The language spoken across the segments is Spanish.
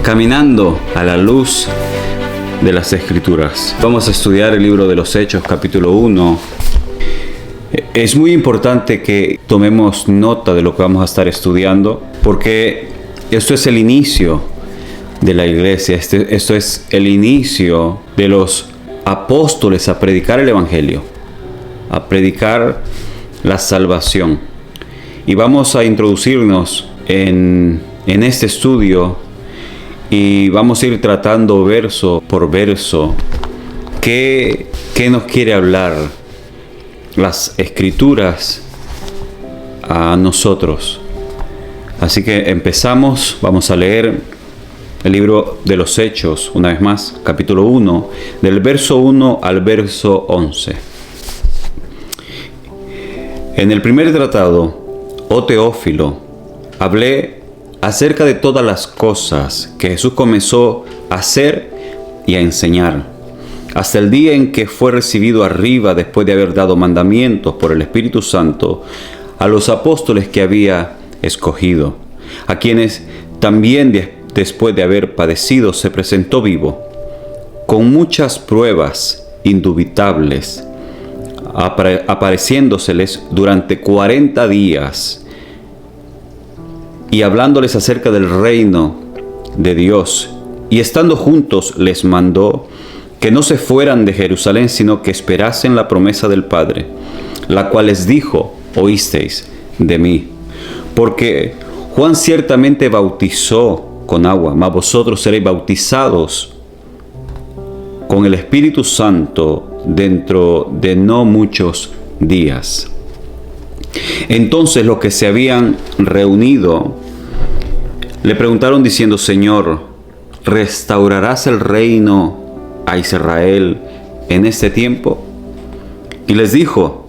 caminando a la luz de las Escrituras. Vamos a estudiar el libro de los Hechos, capítulo 1. Es muy importante que tomemos nota de lo que vamos a estar estudiando, porque esto es el inicio de la iglesia, esto es el inicio de los apóstoles a predicar el Evangelio, a predicar la salvación. Y vamos a introducirnos en este estudio y vamos a ir tratando verso por verso qué nos quiere hablar las Escrituras a nosotros. Así que empezamos, vamos a leer el libro de los Hechos, una vez más, capítulo 1, del verso 1 al verso 11. En el primer tratado, oh Teófilo, hablé acerca de todas las cosas que Jesús comenzó a hacer y a enseñar, hasta el día en que fue recibido arriba después de haber dado mandamientos por el Espíritu Santo a los apóstoles que había escogido, a quienes también después de haber padecido se presentó vivo, con muchas pruebas indubitables, apareciéndoseles durante 40 días y hablándoles acerca del reino de Dios. Y estando juntos les mandó que no se fueran de Jerusalén, sino que esperasen la promesa del Padre, la cual les dijo: oísteis de mí. Porque Juan ciertamente bautizó con agua, mas vosotros seréis bautizados con el Espíritu Santo dentro de no muchos días. Entonces los que se habían reunido le preguntaron diciendo: Señor, ¿restaurarás el reino a Israel en este tiempo? Y les dijo: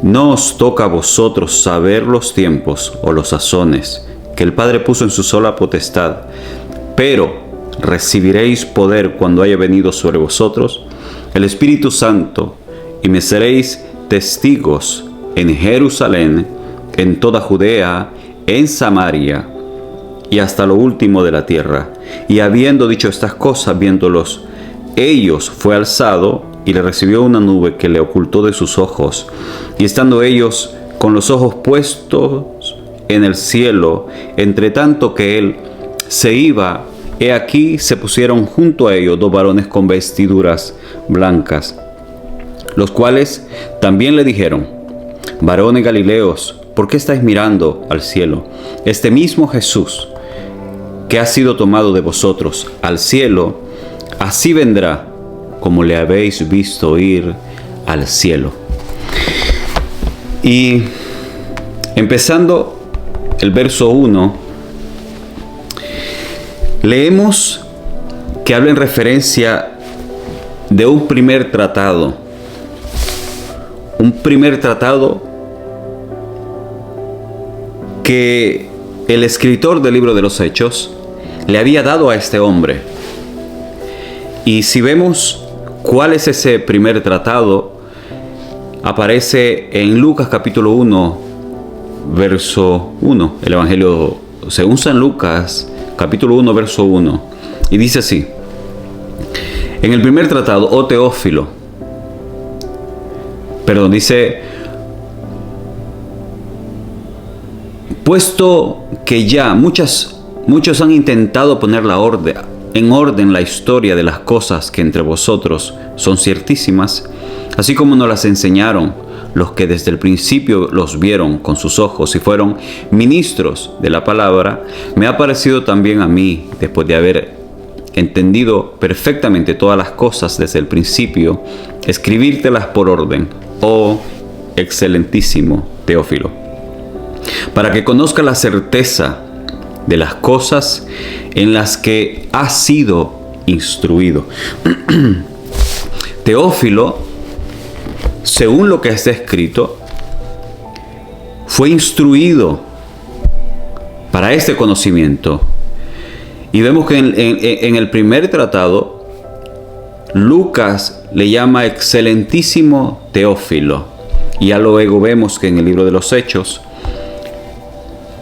no os toca a vosotros saber los tiempos o los sazones que el Padre puso en su sola potestad, pero recibiréis poder cuando haya venido sobre vosotros el Espíritu Santo, y me seréis testigos en Jerusalén, en toda Judea, en Samaria y hasta lo último de la tierra. Y habiendo dicho estas cosas, viéndolos ellos, fue alzado y le recibió una nube que le ocultó de sus ojos. Y estando ellos con los ojos puestos en el cielo, entre tanto que él se iba, he aquí se pusieron junto a ellos dos varones con vestiduras blancas, los cuales también le dijeron: varones Galileos, ¿por qué estáis mirando al cielo? Este mismo Jesús, que ha sido tomado de vosotros al cielo, así vendrá como le habéis visto ir al cielo. Y empezando el verso 1, leemos que habla en referencia de un primer tratado. Un primer tratado que el escritor del libro de los Hechos le había dado a este hombre. Y si vemos cuál es ese primer tratado, aparece en Lucas capítulo 1, verso 1. El Evangelio según San Lucas, capítulo 1, verso 1. Y dice así: en el primer tratado, oh Teófilo, dice: puesto que ya muchos han intentado poner en orden la historia de las cosas que entre vosotros son ciertísimas, así como nos las enseñaron los que desde el principio los vieron con sus ojos y fueron ministros de la palabra, me ha parecido también a mí, después de haber entendido perfectamente todas las cosas desde el principio, escribírtelas por orden, oh excelentísimo Teófilo, para que conozca la certeza de las cosas en las que has sido instruido. Teófilo, según lo que está escrito, fue instruido para este conocimiento. Y vemos que en el primer tratado, Lucas le llama excelentísimo Teófilo. Y ya luego vemos que en el libro de los Hechos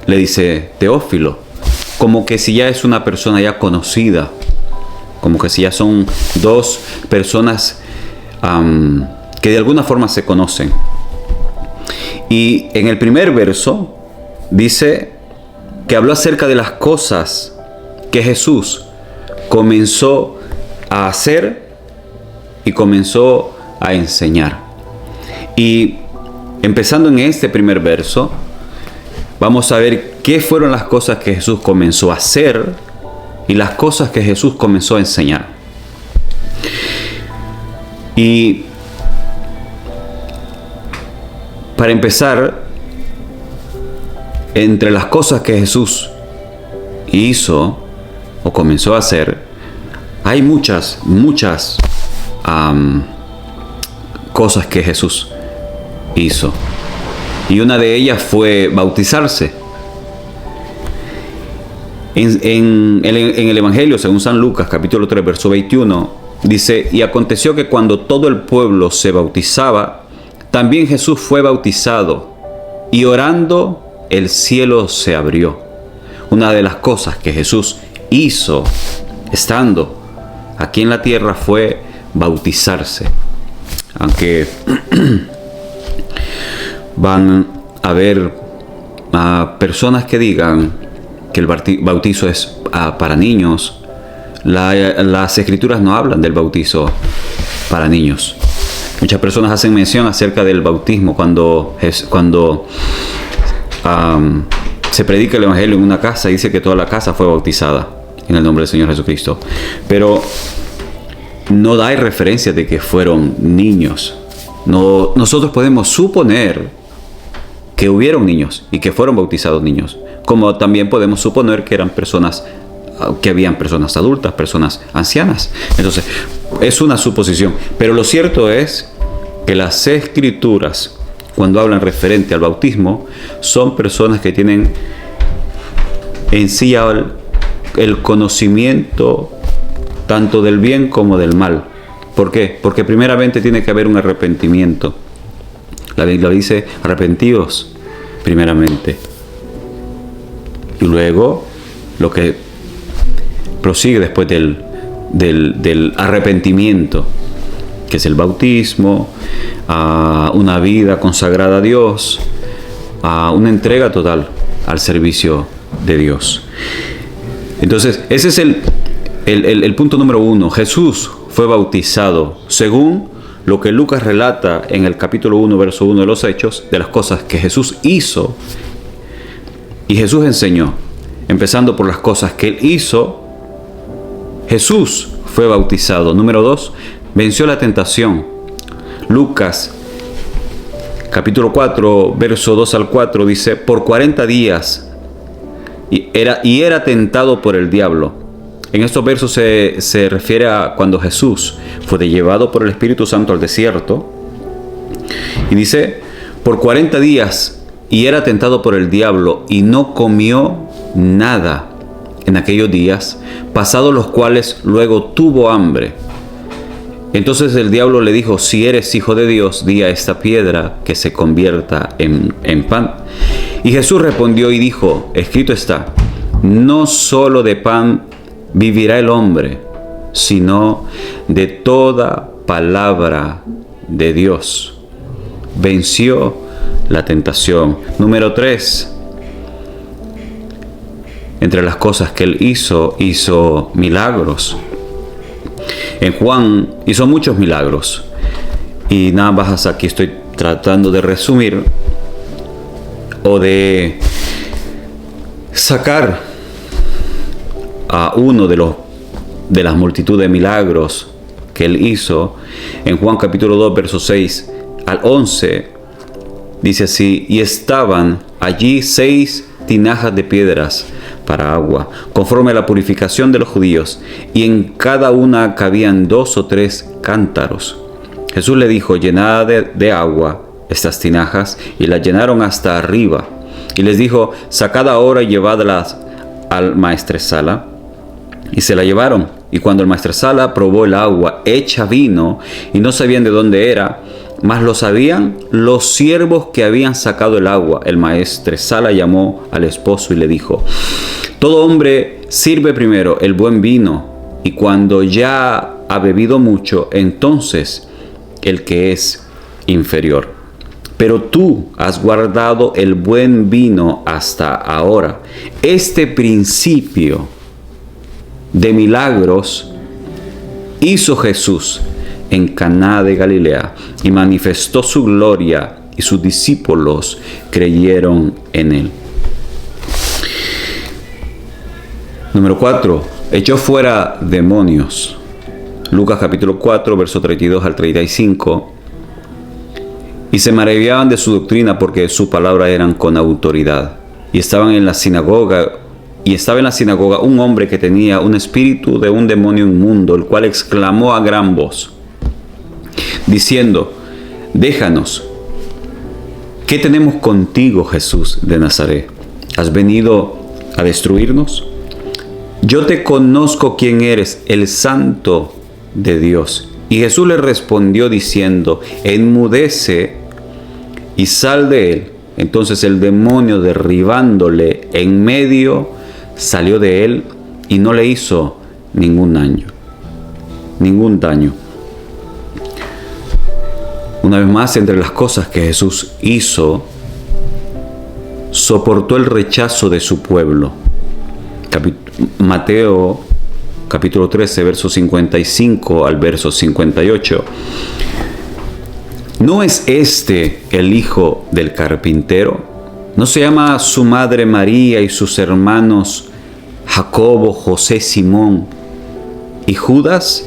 le dice Teófilo. como que si ya es una persona ya conocida, como que si ya son dos personas que de alguna forma se conocen. Y en el primer verso dice que habló acerca de las cosas que Jesús comenzó a hacer y comenzó a enseñar. Y empezando en este primer verso, vamos a ver qué fueron las cosas que Jesús comenzó a hacer y las cosas que Jesús comenzó a enseñar. Y para empezar, entre las cosas que Jesús hizo o comenzó a hacer, hay muchas cosas que Jesús hizo. Y una de ellas fue bautizarse. En el Evangelio, según San Lucas, capítulo 3, verso 21, dice: y aconteció que cuando todo el pueblo se bautizaba, también Jesús fue bautizado, y orando, el cielo se abrió. Una de las cosas que Jesús hizo estando aquí en la tierra fue bautizarse. Aunque van a haber personas que digan que el bautizo es para niños, las escrituras no hablan del bautizo para niños. Muchas personas hacen mención acerca del bautismo cuando se predica el Evangelio en una casa y dice que toda la casa fue bautizada en el nombre del Señor Jesucristo. Pero no hay referencia de que fueron niños. No, nosotros podemos suponer que hubieron niños y que fueron bautizados niños, como también podemos suponer que eran personas, que habían personas adultas, personas ancianas. Entonces, es una suposición. Pero lo cierto es que las escrituras, cuando hablan referente al bautismo, son personas que tienen en sí el conocimiento tanto del bien como del mal. ¿Por qué? Porque primeramente tiene que haber un arrepentimiento. La Biblia dice: arrepentíos primeramente. Y luego lo que prosigue después del arrepentimiento, que es el bautismo, una vida consagrada a Dios, una entrega total al servicio de Dios. Entonces, ese es el punto número 1. Jesús fue bautizado según lo que Lucas relata en el capítulo 1, verso 1 de los Hechos, de las cosas que Jesús hizo y Jesús enseñó. Empezando por las cosas que Él hizo, Jesús fue bautizado. Número 2, venció la tentación. Lucas capítulo 4, verso 2 al 4 dice: por 40 días era tentado por el diablo. En estos versos se refiere a cuando Jesús fue llevado por el Espíritu Santo al desierto. Y dice: por 40 días y era tentado por el diablo, y no comió nada en aquellos días, pasados los cuales luego tuvo hambre. Entonces el diablo le dijo: si eres hijo de Dios, di a esta piedra que se convierta en pan. Y Jesús respondió y dijo: escrito está, no solo de pan vivirá el hombre, sino de toda palabra de Dios. Venció la tentación. Número 3. Entre las cosas que Él hizo milagros. En Juan hizo muchos milagros. Y nada más aquí estoy tratando de resumir o de sacar a uno de las multitud de milagros que Él hizo. En Juan capítulo 2, versos 6 al 11, dice así: y estaban allí 6 tinajas de piedras para agua, conforme a la purificación de los judíos, y en cada una cabían 2 o 3 cántaros. Jesús le dijo: llenad de agua estas tinajas, y las llenaron hasta arriba. Y les dijo: sacad ahora y llevadlas al maestresala. Y se la llevaron. Y cuando el maestresala probó el agua hecha vino, y no sabían de dónde era, mas lo sabían los siervos que habían sacado el agua. El maestresala llamó al esposo y le dijo: todo hombre sirve primero el buen vino, y cuando ya ha bebido mucho, entonces el que es inferior. Pero tú has guardado el buen vino hasta ahora. Este principio de milagros hizo Jesús en Caná de Galilea y manifestó su gloria, y sus discípulos creyeron en él. Número 4. Echó fuera demonios. Lucas capítulo 4, verso 32 al 35. Y se maravillaban de su doctrina, porque su palabra eran con autoridad. Y estaba en la sinagoga un hombre que tenía un espíritu de un demonio inmundo, el cual exclamó a gran voz, diciendo: déjanos, ¿qué tenemos contigo, Jesús de Nazaret? ¿Has venido a destruirnos? Yo te conozco quién eres, el Santo de Dios. Y Jesús le respondió diciendo: enmudece y sal de él. Entonces el demonio, derribándole en medio, salió de él y no le hizo ningún daño. Una vez más, entre las cosas que Jesús hizo, soportó el rechazo de su pueblo. Mateo capítulo 13, verso 55 al verso 58. ¿No es este el hijo del carpintero? ¿No se llama su madre María y sus hermanos Jacobo, José, Simón y Judas?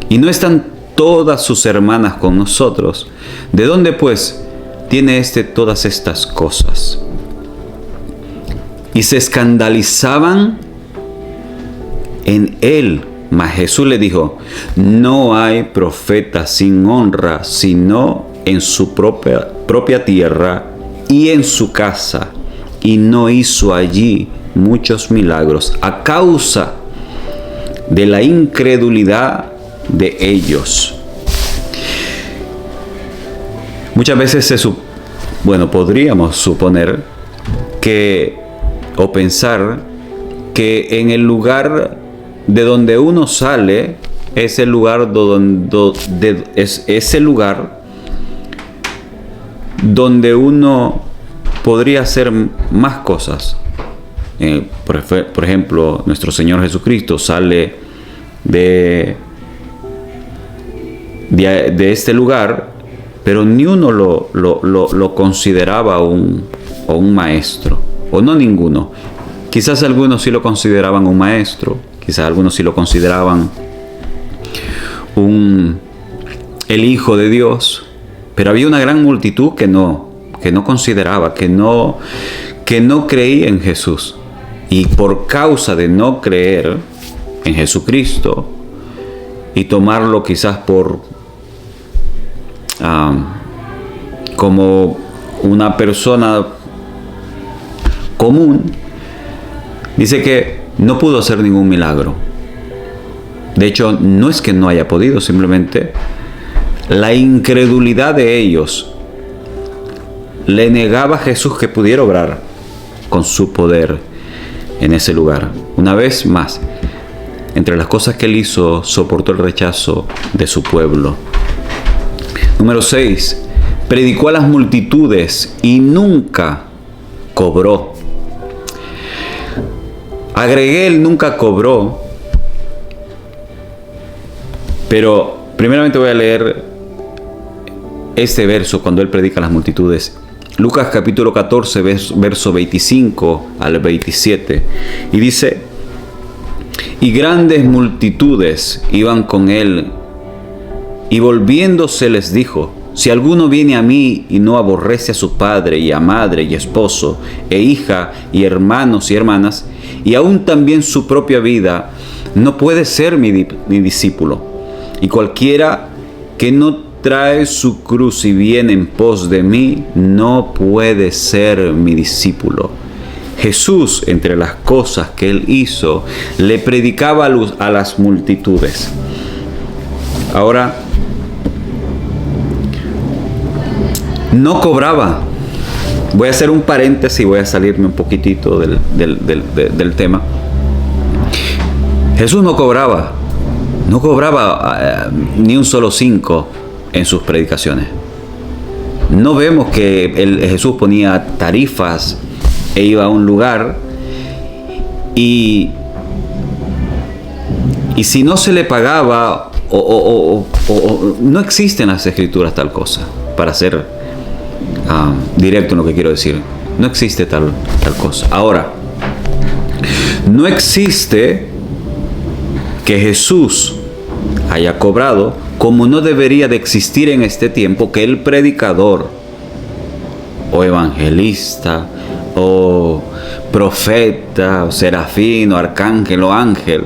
¿Y no están todas sus hermanas con nosotros? ¿De dónde pues tiene éste todas estas cosas? Y se escandalizaban en él. Mas Jesús le dijo: no hay profeta sin honra, sino en su propia tierra y en su casa. Y no hizo allí muchos milagros a causa de la incredulidad de ellos. Muchas veces podríamos suponer o pensar que en el lugar de donde uno sale es el lugar donde uno podría hacer más cosas. Por ejemplo, nuestro Señor Jesucristo sale de este lugar, pero ni uno lo consideraba un maestro, o no ninguno. Quizás algunos sí lo consideraban un maestro, quizás algunos sí lo consideraban el Hijo de Dios, pero había una gran multitud que no consideraba, que no creía en Jesús. Y por causa de no creer en Jesucristo y tomarlo quizás como una persona común, dice que no pudo hacer ningún milagro. De hecho, no es que no haya podido, simplemente la incredulidad de ellos le negaba a Jesús que pudiera obrar con su poder en ese lugar. Una vez más, entre las cosas que él hizo, soportó el rechazo de su pueblo. Número 6. Predicó a las multitudes y nunca cobró. Agregué el nunca cobró, pero primeramente voy a leer este verso cuando él predica a las multitudes. Lucas capítulo 14, verso 25 al 27. Y dice: y grandes multitudes iban con él, y volviéndose les dijo: si alguno viene a mí y no aborrece a su padre y a madre y esposo e hija y hermanos y hermanas, y aún también su propia vida, no puede ser mi discípulo. Y cualquiera que no trae su cruz y viene en pos de mí, no puede ser mi discípulo. Jesús, entre las cosas que él hizo, le predicaba a las multitudes. Ahora, no cobraba. Voy a hacer un paréntesis y voy a salirme un poquitito del tema. Jesús no cobraba ni un solo 5 en sus predicaciones. No vemos que Jesús ponía tarifas e iba a un lugar y si no se le pagaba o no existe en las escrituras tal cosa, para ser directo en lo que quiero decir. No existe tal cosa. Ahora, no existe que Jesús haya cobrado, como no debería de existir en este tiempo que el predicador o evangelista o profeta o serafín o arcángel o ángel,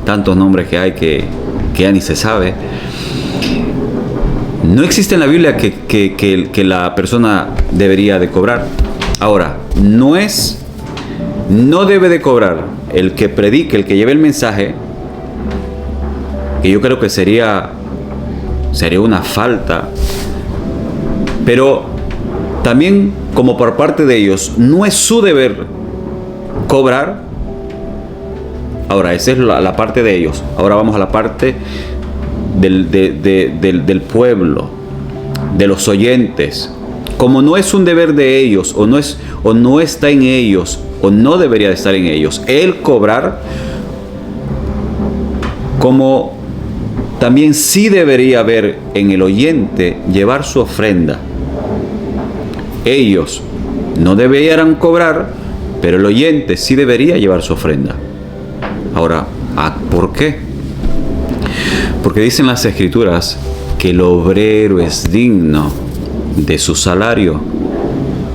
tantos nombres que hay que ya ni se sabe, no existe en la Biblia que la persona debería de cobrar. Ahora, no debe de cobrar el que predique, el que lleve el mensaje, que yo creo que sería una falta, pero también como por parte de ellos no es su deber cobrar. Ahora, esa es la parte de ellos. Ahora vamos a la parte del pueblo, de los oyentes. Como no es un deber de ellos, o no está en ellos, o no debería de estar en ellos, el cobrar, como también sí debería haber en el oyente llevar su ofrenda. Ellos no deberían cobrar, pero el oyente sí debería llevar su ofrenda. Ahora, ¿por qué? Porque dicen las escrituras que el obrero es digno de su salario.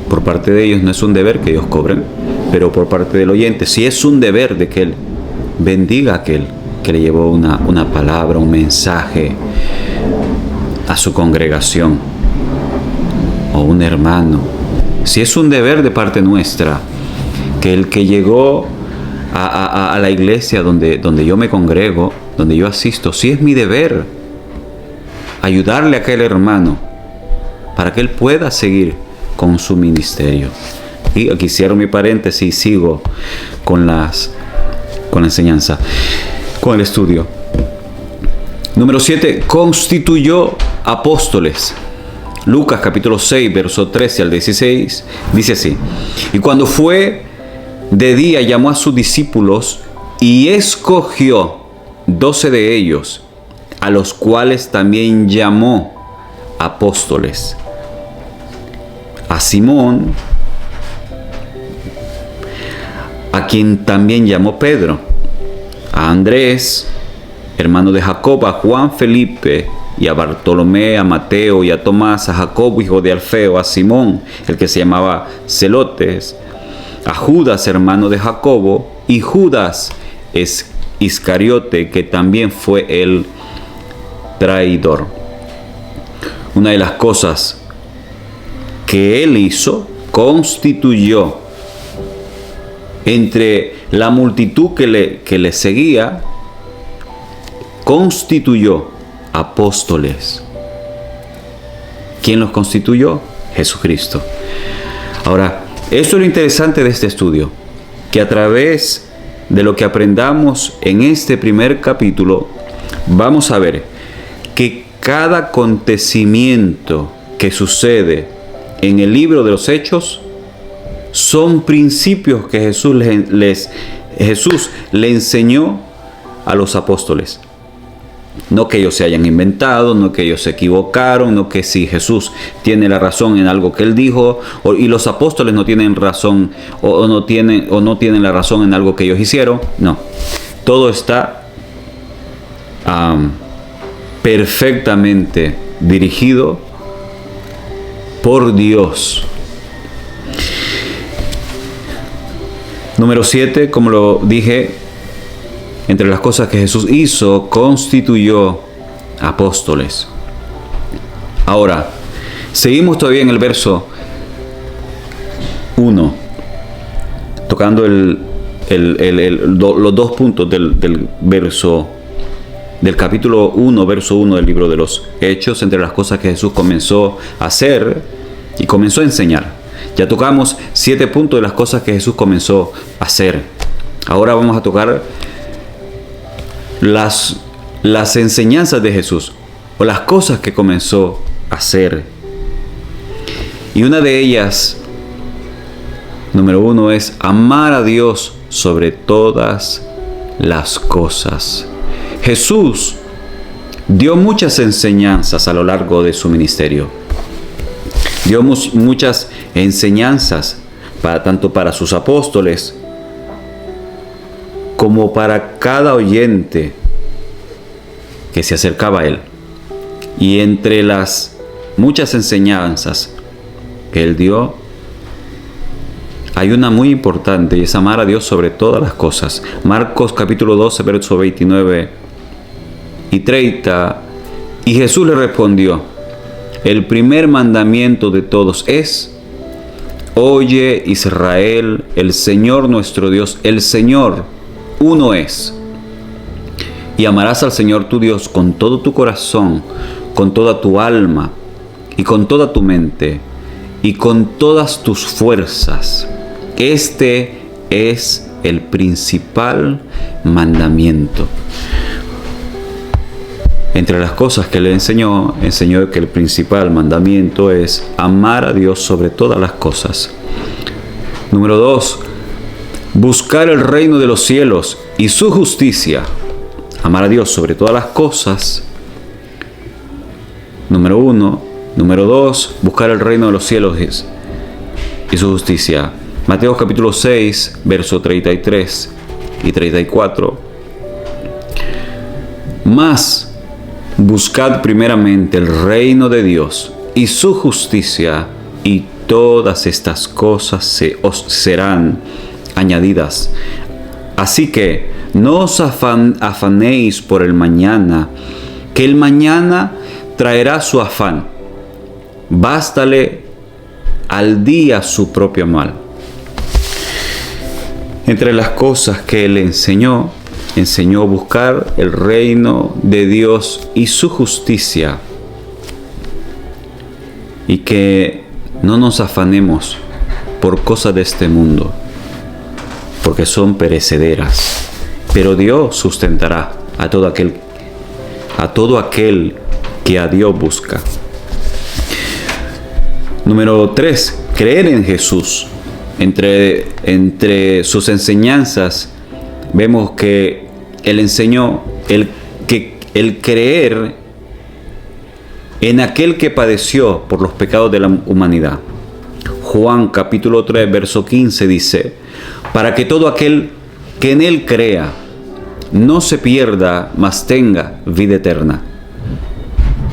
Por parte de ellos no es un deber que ellos cobren, pero por parte del oyente sí es un deber de que él bendiga a aquel que le llevó una palabra, un mensaje a su congregación o un hermano. Si es un deber de parte nuestra que el que llegó a la iglesia donde yo me congrego, donde yo asisto, sí es mi deber ayudarle a aquel hermano para que él pueda seguir con su ministerio. Y aquí cierro mi paréntesis y sigo con la enseñanza, con el estudio. Número 7, constituyó apóstoles. Lucas capítulo 6, verso 13 al 16, dice así: y cuando fue de día, llamó a sus discípulos y escogió 12 de ellos, a los cuales también llamó apóstoles. A Simón, a quien también llamó Pedro, a Andrés, hermano de Jacob, a Juan, Felipe, y a Bartolomé, a Mateo, y a Tomás, a Jacobo, hijo de Alfeo, a Simón, el que se llamaba Celotes, a Judas, hermano de Jacobo, y Judas Iscariote, que también fue el traidor. Una de las cosas que él hizo, constituyó entre la multitud que le seguía, constituyó apóstoles. ¿Quién los constituyó? Jesucristo. Ahora, esto es lo interesante de este estudio, que a través de lo que aprendamos en este primer capítulo, vamos a ver que cada acontecimiento que sucede en el libro de los Hechos son principios que Jesús le enseñó a los apóstoles. No que ellos se hayan inventado, no que ellos se equivocaron, no que si Jesús tiene la razón en algo que él dijo, y los apóstoles no tienen razón o no tienen la razón en algo que ellos hicieron. No, todo está perfectamente dirigido por Dios. Número 7, como lo dije, entre las cosas que Jesús hizo, constituyó apóstoles. Ahora, seguimos todavía en el verso 1, tocando los dos puntos del verso del capítulo 1, verso 1 del libro de los Hechos, entre las cosas que Jesús comenzó a hacer y comenzó a enseñar. Ya tocamos 7 puntos de las cosas que Jesús comenzó a hacer. Ahora vamos a tocar las enseñanzas de Jesús, o las cosas que comenzó a hacer. Y una de ellas, número 1, es amar a Dios sobre todas las cosas. Jesús dio muchas enseñanzas a lo largo de su ministerio. Dio muchas enseñanzas tanto para sus apóstoles como para cada oyente que se acercaba a él. Y entre las muchas enseñanzas que él dio, hay una muy importante, y es amar a Dios sobre todas las cosas. Marcos capítulo 12, versos 29 y 30. Y Jesús le respondió: el primer mandamiento de todos es: oye, Israel, el Señor nuestro Dios, el Señor uno es. Y amarás al Señor tu Dios con todo tu corazón, con toda tu alma, y con toda tu mente, y con todas tus fuerzas. Este es el principal mandamiento. Entre las cosas que le enseñó que el principal mandamiento es amar a Dios sobre todas las cosas. Número 2, buscar el reino de los cielos y su justicia. Amar a Dios sobre todas las cosas. Número 1. Número 2, buscar el reino de los cielos y su justicia. Mateo capítulo 6, verso 33 y 34. Mas buscad primeramente el reino de Dios y su justicia, y todas estas cosas os serán añadidas. Así que no os afanéis por el mañana, que el mañana traerá su afán. Bástale al día su propio mal. Entre las cosas que él enseñó a buscar el reino de Dios y su justicia, y que no nos afanemos por cosas de este mundo, porque son perecederas, pero Dios sustentará a todo aquel que a Dios busca. Número 3, creer en Jesús. Entre sus enseñanzas vemos que él enseñó el creer en aquel que padeció por los pecados de la humanidad. Juan capítulo 3, verso 15 dice: para que todo aquel que en él crea no se pierda, mas tenga vida eterna.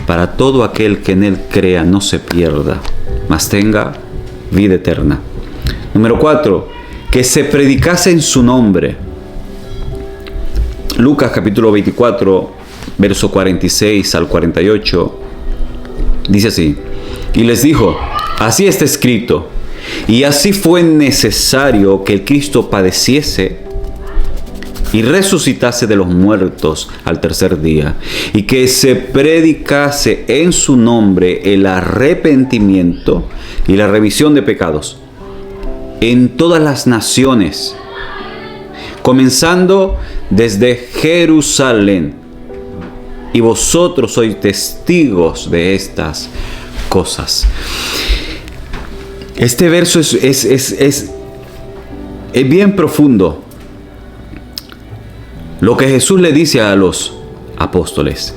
Para todo aquel que en él crea no se pierda, mas tenga vida eterna. Número 4, que se predicase en su nombre. Lucas capítulo 24, verso 46 al 48, dice así: y les dijo: así está escrito, y así fue necesario que el Cristo padeciese y resucitase de los muertos al tercer día, y que se predicase en su nombre el arrepentimiento y la remisión de pecados en todas las naciones, comenzando desde Jerusalén. Y vosotros sois testigos de estas cosas. Este verso es bien profundo. Lo que Jesús le dice a los apóstoles.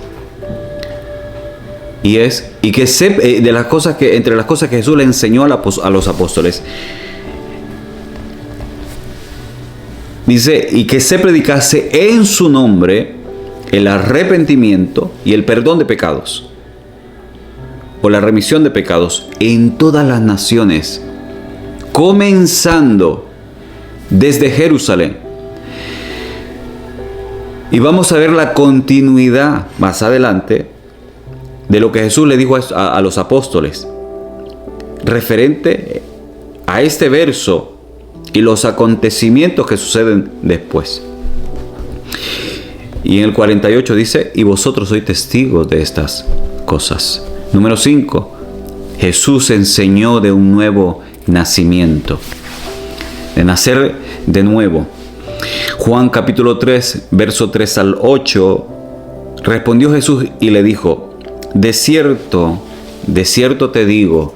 Entre las cosas que Jesús le enseñó a los apóstoles, dice: y que se predicase en su nombre el arrepentimiento y el perdón de pecados, o la remisión de pecados, en todas las naciones, comenzando desde Jerusalén. Y vamos a ver la continuidad más adelante de lo que Jesús le dijo a los apóstoles referente a este verso y los acontecimientos que suceden después. Y en el 48 dice, y vosotros sois testigos de estas cosas. Número 5, Jesús enseñó de un nuevo nacimiento, de nacer de nuevo. Juan capítulo 3, verso 3 al 8, respondió Jesús y le dijo, de cierto te digo,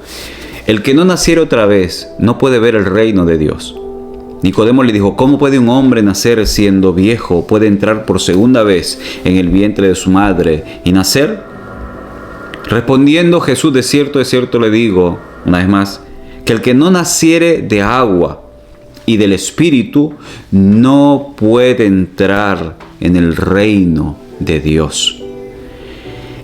el que no naciere otra vez no puede ver el reino de Dios. Nicodemo le dijo, ¿cómo puede un hombre nacer siendo viejo? ¿Puede entrar por segunda vez en el vientre de su madre y nacer? Respondiendo Jesús, de cierto le digo, una vez más, que el que no naciere de agua y del Espíritu no puede entrar en el reino de Dios.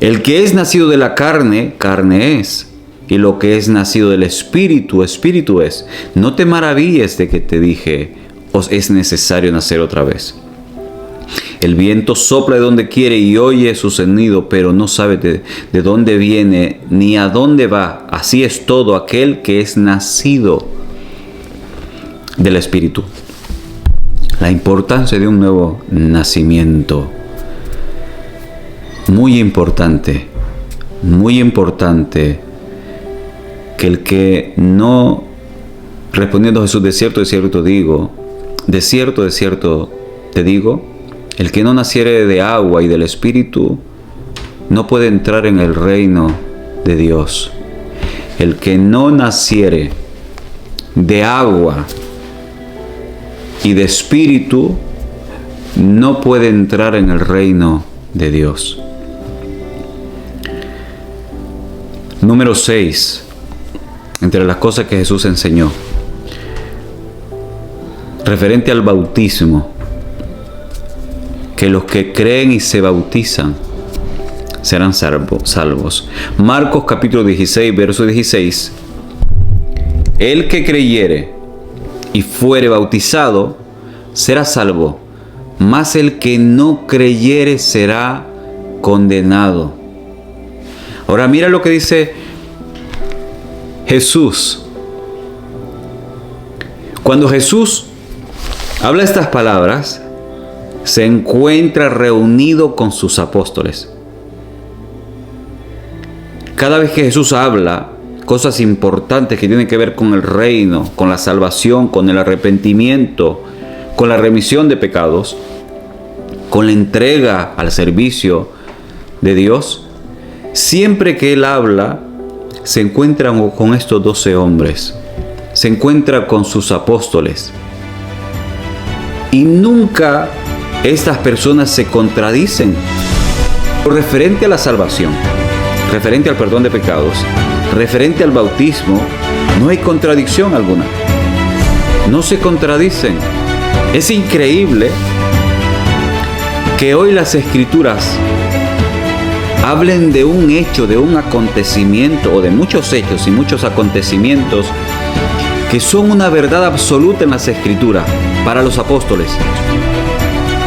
El que es nacido de la carne, carne es. Y lo que es nacido del Espíritu, Espíritu es. No te maravilles de que te dije, os es necesario nacer otra vez. El viento sopla de donde quiere y oye su sonido, pero no sabe de dónde viene ni a dónde va. Así es todo aquel que es nacido del Espíritu. La importancia de un nuevo nacimiento. Muy importante que el que no, respondiendo a Jesús, de cierto digo, de cierto te digo, el que no naciere de agua y del Espíritu no puede entrar en el reino de Dios. El que no naciere de agua y de Espíritu no puede entrar en el reino de Dios. Número 6. Entre las cosas que Jesús enseñó, referente al bautismo, que los que creen y se bautizan serán salvos. Marcos capítulo 16, verso 16. El que creyere y fuere bautizado será salvo, mas el que no creyere será condenado. Ahora mira lo que dice Jesús. Cuando Jesús habla estas palabras, se encuentra reunido con sus apóstoles. Cada vez que Jesús habla cosas importantes que tienen que ver con el reino, con la salvación, con el arrepentimiento, con la remisión de pecados, con la entrega al servicio de Dios, siempre que Él habla, se encuentra con estos 12 hombres, se encuentra con sus apóstoles. Y nunca estas personas se contradicen. Referente a la salvación, referente al perdón de pecados, referente al bautismo, no hay contradicción alguna. No se contradicen. Es increíble que hoy las Escrituras hablen de un hecho, de un acontecimiento, o de muchos hechos y muchos acontecimientos que son una verdad absoluta en las Escrituras para los apóstoles.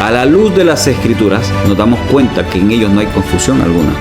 A la luz de las Escrituras nos damos cuenta que en ellos no hay confusión alguna.